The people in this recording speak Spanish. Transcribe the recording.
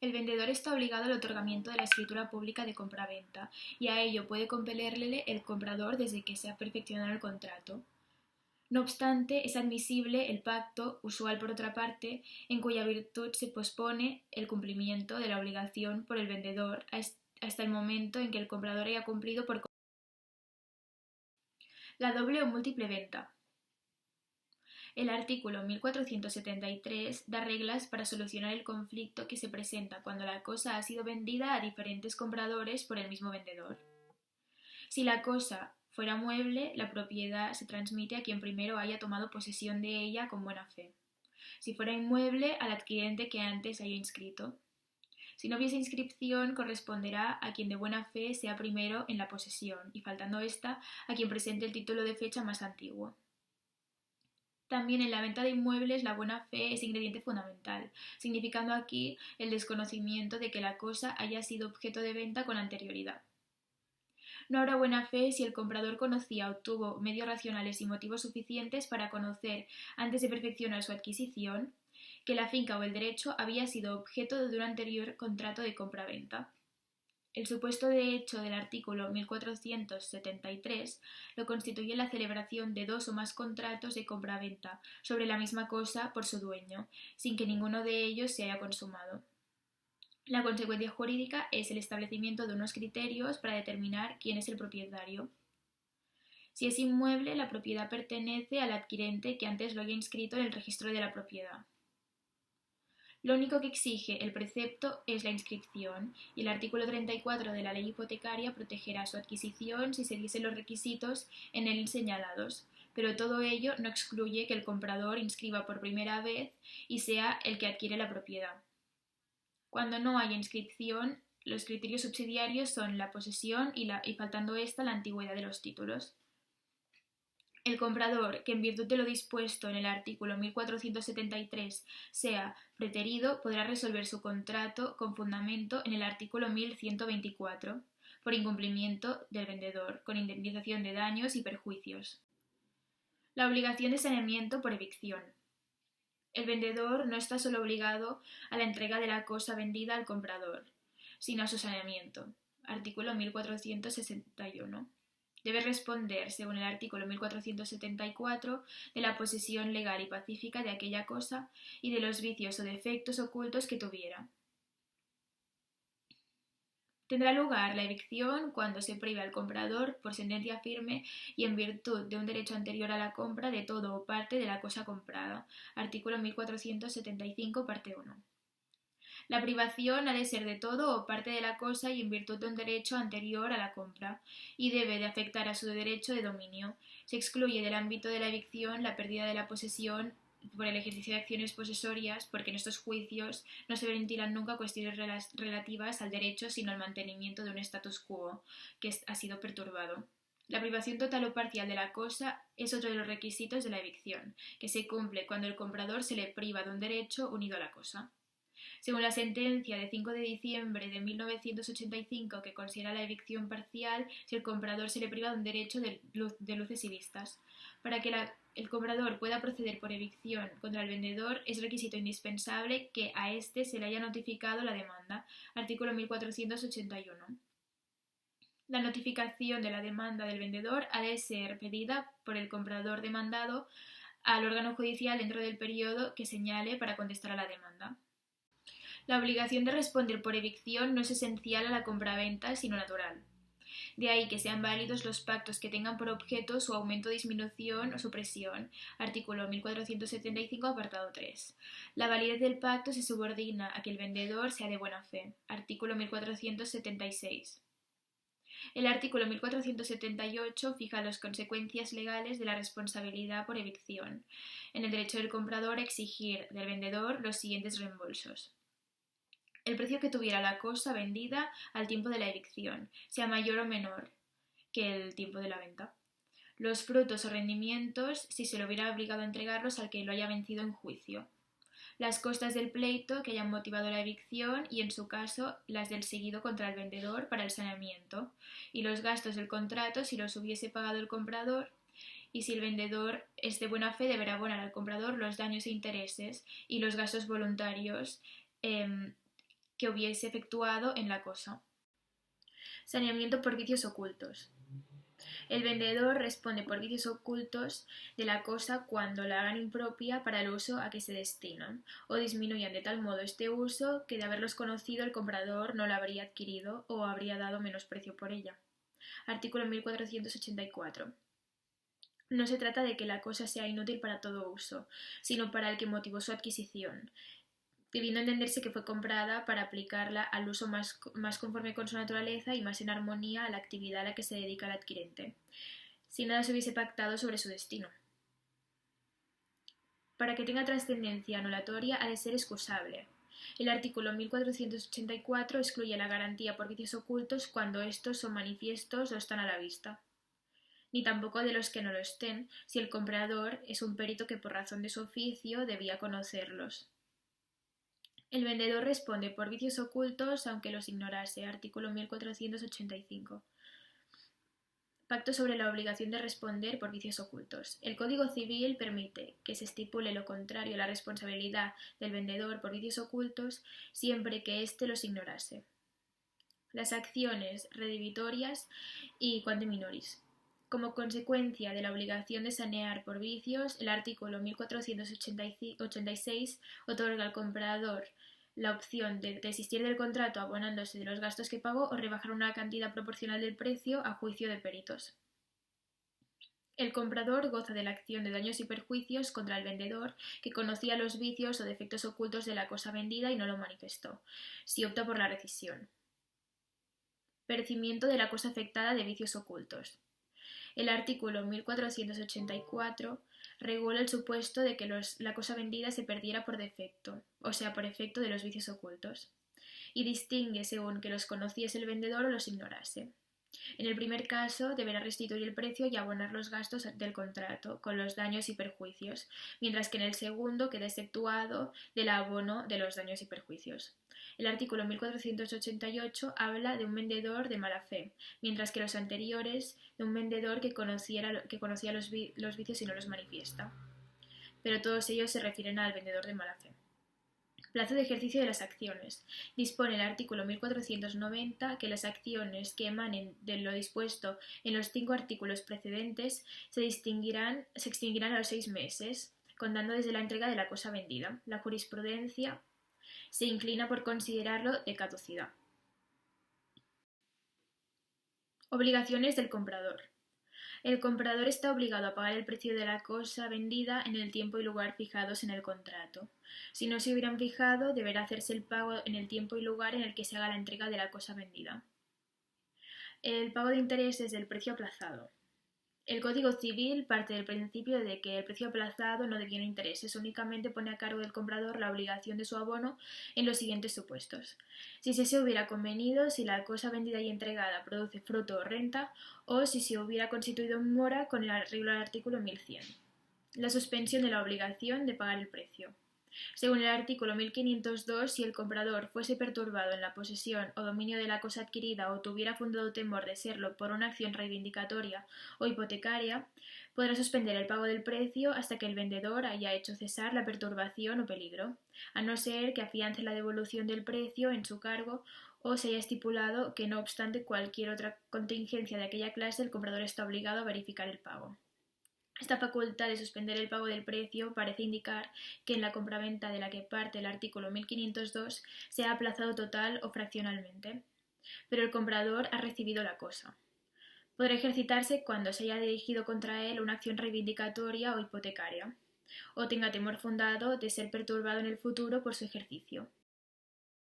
El vendedor está obligado al otorgamiento de la escritura pública de compraventa y a ello puede compelerle el comprador desde que se ha perfeccionado el contrato. No obstante, es admisible el pacto, usual por otra parte, en cuya virtud se pospone el cumplimiento de la obligación por el vendedor hasta el momento en que el comprador haya cumplido por la doble o múltiple venta. El artículo 1473 da reglas para solucionar el conflicto que se presenta cuando la cosa ha sido vendida a diferentes compradores por el mismo vendedor. Si la cosa fuera mueble, la propiedad se transmite a quien primero haya tomado posesión de ella con buena fe. Si fuera inmueble, al adquirente que antes haya inscrito. Si no hubiese inscripción, corresponderá a quien de buena fe sea primero en la posesión, y faltando ésta, a quien presente el título de fecha más antiguo. También en la venta de inmuebles la buena fe es ingrediente fundamental, significando aquí el desconocimiento de que la cosa haya sido objeto de venta con anterioridad. No habrá buena fe si el comprador conocía o tuvo medios racionales y motivos suficientes para conocer, antes de perfeccionar su adquisición, que la finca o el derecho había sido objeto de un anterior contrato de compra-venta. El supuesto de hecho del artículo 1473 lo constituye la celebración de dos o más contratos de compra-venta sobre la misma cosa por su dueño, sin que ninguno de ellos se haya consumado. La consecuencia jurídica es el establecimiento de unos criterios para determinar quién es el propietario. Si es inmueble, la propiedad pertenece al adquirente que antes lo haya inscrito en el registro de la propiedad. Lo único que exige el precepto es la inscripción, y el artículo 34 de la ley hipotecaria protegerá su adquisición si se diesen los requisitos en él señalados, pero todo ello no excluye que el comprador inscriba por primera vez y sea el que adquiere la propiedad. Cuando no haya inscripción, los criterios subsidiarios son la posesión y faltando ésta la antigüedad de los títulos. El comprador, que en virtud de lo dispuesto en el artículo 1473 sea preterido, podrá resolver su contrato con fundamento en el artículo 1124, por incumplimiento del vendedor, con indemnización de daños y perjuicios. La obligación de saneamiento por evicción. El vendedor no está solo obligado a la entrega de la cosa vendida al comprador, sino a su saneamiento. Artículo 1461. Debe responder, según el artículo 1474, de la posesión legal y pacífica de aquella cosa y de los vicios o defectos ocultos que tuviera. Tendrá lugar la evicción cuando se prive al comprador, por sentencia firme y en virtud de un derecho anterior a la compra, de todo o parte de la cosa comprada. Artículo 1475, parte 1. La privación ha de ser de todo o parte de la cosa y en virtud de un derecho anterior a la compra, y debe de afectar a su derecho de dominio. Se excluye del ámbito de la evicción la pérdida de la posesión por el ejercicio de acciones posesorias, porque en estos juicios no se ventilan nunca cuestiones relativas al derecho, sino al mantenimiento de un status quo que ha sido perturbado. La privación total o parcial de la cosa es otro de los requisitos de la evicción, que se cumple cuando el comprador se le priva de un derecho unido a la cosa. Según la sentencia de 5 de diciembre de 1985 que considera la evicción parcial si el comprador se le priva de un derecho de luces y vistas. Para que el comprador pueda proceder por evicción contra el vendedor es requisito indispensable que a éste se le haya notificado la demanda. Artículo 1481. La notificación de la demanda del vendedor ha de ser pedida por el comprador demandado al órgano judicial dentro del periodo que señale para contestar a la demanda. La obligación de responder por evicción no es esencial a la compraventa, sino natural. De ahí que sean válidos los pactos que tengan por objeto su aumento, disminución o supresión. Artículo 1475, apartado 3. La validez del pacto se subordina a que el vendedor sea de buena fe. Artículo 1476. El artículo 1478 fija las consecuencias legales de la responsabilidad por evicción. En el derecho del comprador a exigir del vendedor los siguientes reembolsos. El precio que tuviera la cosa vendida al tiempo de la evicción, sea mayor o menor que el tiempo de la venta. Los frutos o rendimientos, si se lo hubiera obligado a entregarlos al que lo haya vencido en juicio. Las costas del pleito que hayan motivado la evicción y, en su caso, las del seguido contra el vendedor para el saneamiento. Y los gastos del contrato si los hubiese pagado el comprador. Y si el vendedor es de buena fe, deberá abonar al comprador los daños e intereses y los gastos voluntarios que hubiese efectuado en la cosa. Saneamiento por vicios ocultos. El vendedor responde por vicios ocultos de la cosa cuando la hagan impropia para el uso a que se destinan, o disminuyan de tal modo este uso que de haberlos conocido el comprador no la habría adquirido o habría dado menos precio por ella. Artículo 1484. No se trata de que la cosa sea inútil para todo uso, sino para el que motivó su adquisición, debiendo entenderse que fue comprada para aplicarla al uso más conforme con su naturaleza y más en armonía a la actividad a la que se dedica el adquirente, si nada se hubiese pactado sobre su destino. Para que tenga trascendencia anulatoria ha de ser excusable. El artículo 1484 excluye la garantía por vicios ocultos cuando estos son manifiestos o están a la vista, ni tampoco de los que no lo estén, si el comprador es un perito que por razón de su oficio debía conocerlos. El vendedor responde por vicios ocultos aunque los ignorase. Artículo 1485. Pacto sobre la obligación de responder por vicios ocultos. El Código Civil permite que se estipule lo contrario a la responsabilidad del vendedor por vicios ocultos siempre que éste los ignorase. Las acciones redivitorias y quante minoris. Como consecuencia de la obligación de sanear por vicios, el artículo 1486 otorga al comprador la opción de desistir del contrato abonándose de los gastos que pagó o rebajar una cantidad proporcional del precio a juicio de peritos. El comprador goza de la acción de daños y perjuicios contra el vendedor que conocía los vicios o defectos ocultos de la cosa vendida y no lo manifestó, si opta por la rescisión. Perecimiento de la cosa afectada de vicios ocultos. El artículo 1484 regula el supuesto de que la cosa vendida se perdiera por defecto, o sea, por efecto de los vicios ocultos, y distingue según que los conociese el vendedor o los ignorase. En el primer caso, deberá restituir el precio y abonar los gastos del contrato, con los daños y perjuicios, mientras que en el segundo queda exceptuado del abono de los daños y perjuicios. El artículo 1488 habla de un vendedor de mala fe, mientras que los anteriores de un vendedor que conocía los vicios y no los manifiesta. Pero todos ellos se refieren al vendedor de mala fe. Plazo de ejercicio de las acciones. Dispone el artículo 1490 que las acciones que emanen de lo dispuesto en los 5 artículos precedentes se extinguirán a los 6 meses, contando desde la entrega de la cosa vendida. La jurisprudencia se inclina por considerarlo de caducidad. Obligaciones del comprador. El comprador está obligado a pagar el precio de la cosa vendida en el tiempo y lugar fijados en el contrato. Si no se hubieran fijado, deberá hacerse el pago en el tiempo y lugar en el que se haga la entrega de la cosa vendida. El pago de intereses del precio aplazado. El Código Civil parte del principio de que el precio aplazado no deviene intereses, únicamente pone a cargo del comprador la obligación de su abono en los siguientes supuestos. Si se hubiera convenido, si la cosa vendida y entregada produce fruto o renta, o si se hubiera constituido en mora con el arreglo al artículo 1100. La suspensión de la obligación de pagar el precio. Según el artículo 1502, si el comprador fuese perturbado en la posesión o dominio de la cosa adquirida o tuviera fundado temor de serlo por una acción reivindicatoria o hipotecaria, podrá suspender el pago del precio hasta que el vendedor haya hecho cesar la perturbación o peligro, a no ser que afiance la devolución del precio en su cargo o se haya estipulado que, no obstante cualquier otra contingencia de aquella clase, el comprador está obligado a verificar el pago. Esta facultad de suspender el pago del precio parece indicar que en la compraventa de la que parte el artículo 1502 se ha aplazado total o fraccionalmente, pero el comprador ha recibido la cosa. Podrá ejercitarse cuando se haya dirigido contra él una acción reivindicatoria o hipotecaria, o tenga temor fundado de ser perturbado en el futuro por su ejercicio.